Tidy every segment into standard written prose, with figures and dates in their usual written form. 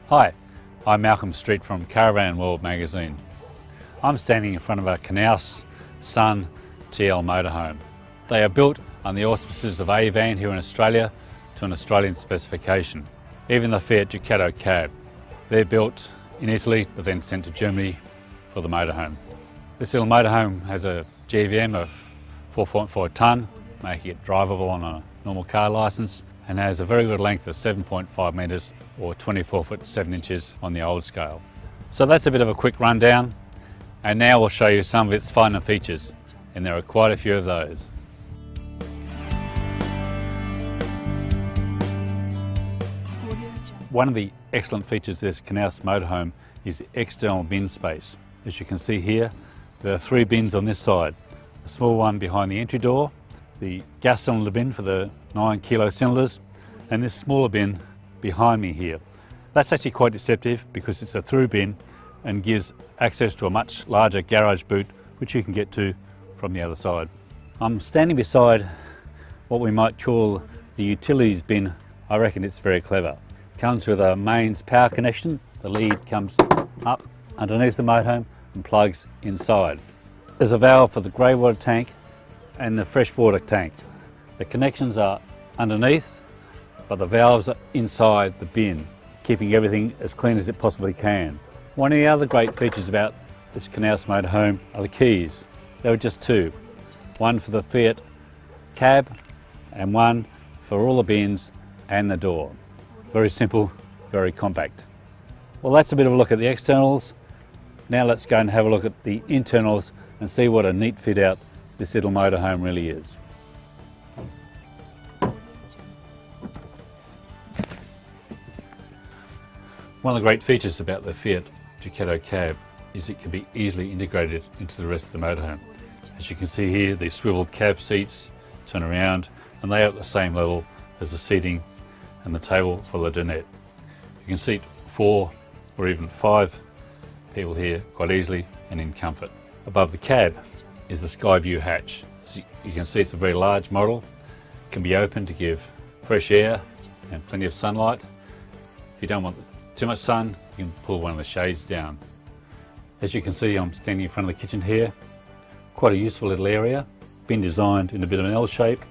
Hi, I'm Malcolm Street from Caravan World magazine. I'm standing in front of a Knaus Sun TI motorhome. They are built on the auspices of A-Van here in Australia to an Australian specification. Even the Fiat Ducato cab. They're built in Italy but then sent to Germany for the motorhome. This little motorhome has a GVM of 4.4 tonne, making it drivable on a normal car licence, and has a very good length of 7.5 metres or 24 foot 7 inches on the old scale. So that's a bit of a quick rundown, and now we'll show you some of its finer features, and there are quite a few of those. One of the excellent features of this Knaus motorhome is the external bin space. As you can see here, there are 3 bins on this side. A small one behind the entry door, the gas cylinder bin for the 9 kilo cylinders, and this smaller bin behind me here. That's actually quite deceptive because it's a through bin and gives access to a much larger garage boot which you can get to from the other side. I'm standing beside what we might call the utilities bin. I reckon it's very clever. It comes with a mains power connection. The lead comes up underneath the motorhome and plugs inside. There's a valve for the grey water tank and the freshwater tank. The connections are underneath, but the valves are inside the bin, keeping everything as clean as it possibly can. One of the other great features about this Knaus motorhome are the keys. There were just 2. One for the Fiat cab and one for all the bins and the door. Very simple, very compact. Well, that's a bit of a look at the externals. Now let's go and have a look at the internals and see what a neat fit out this little motorhome really is. One of the great features about the Fiat Ducato cab is it can be easily integrated into the rest of the motorhome. As you can see here, these swiveled cab seats turn around and they are at the same level as the seating and the table for the dinette. You can seat 4 or even 5 people here quite easily and in comfort. Above the cab is the sky view hatch. So you can see it's a very large model. It can be opened to give fresh air and plenty of sunlight. If you don't want too much sun, you can pull one of the shades down. As you can see, I'm standing in front of the kitchen here. Quite a useful little area. Been designed in a bit of an L shape.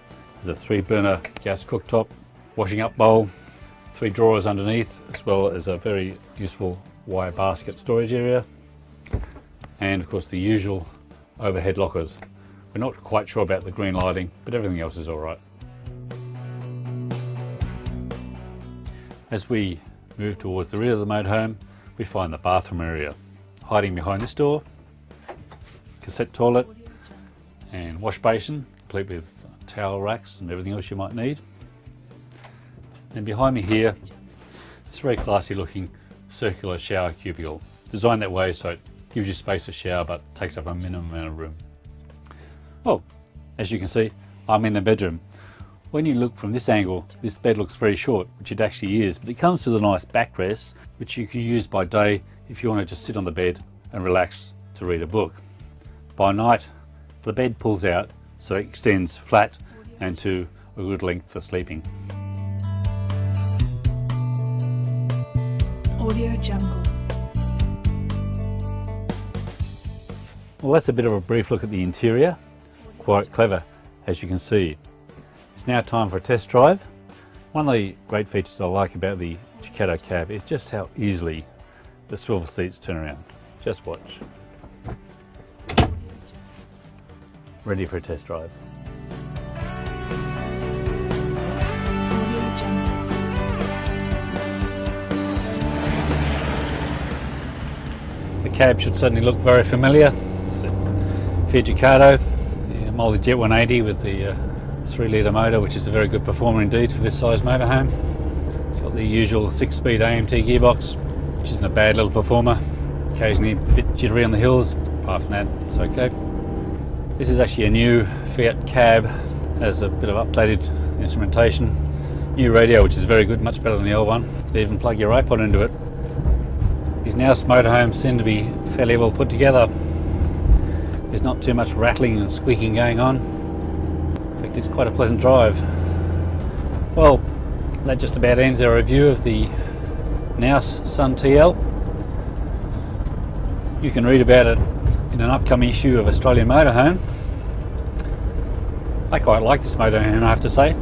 There's a 3-burner gas cooktop, washing up bowl, 3 drawers underneath, as well as a very useful wire basket storage area. And of course the usual overhead lockers. We're not quite sure about the green lighting, but everything else is all right. As we move towards the rear of the motorhome, we find the bathroom area. Hiding behind this door, cassette toilet and wash basin, complete with towel racks and everything else you might need. And behind me here, this very classy looking circular shower cubicle. Designed that way so it gives you space to shower but takes up a minimum amount of room. Well, as you can see, I'm in the bedroom. When you look from this angle, this bed looks very short, which it actually is, but it comes with a nice backrest, which you can use by day if you want to just sit on the bed and relax to read a book. By night, the bed pulls out so it extends flat and to a good length for sleeping. Audio Jungle. Well, that's a bit of a brief look at the interior. Quite clever, as you can see. It's now time for a test drive. One of the great features I like about the Ducato cab is just how easily the swivel seats turn around. Just watch. Ready for a test drive. The cab should certainly look very familiar. It's a Fiat Ducato, the multi-jet 180 with the 3-litre motor, which is a very good performer indeed for this size motorhome. It's got the usual 6-speed AMT gearbox, which isn't a bad little performer. Occasionally a bit jittery on the hills, apart from that it's okay. This is actually a new Fiat cab, has a bit of updated instrumentation, new radio which is very good, much better than the old one. You even plug your iPod into it. These Knaus motorhomes seem to be fairly well put together. There's not too much rattling and squeaking going on. In fact, it's quite a pleasant drive. Well, that just about ends our review of the Knaus Sun TI. You can read about it in an upcoming issue of Australian Motorhome. I quite like this motorhome, I have to say.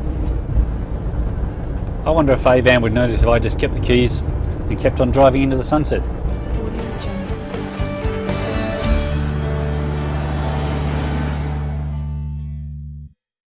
I wonder if Avan would notice if I just kept the keys and kept on driving into the sunset.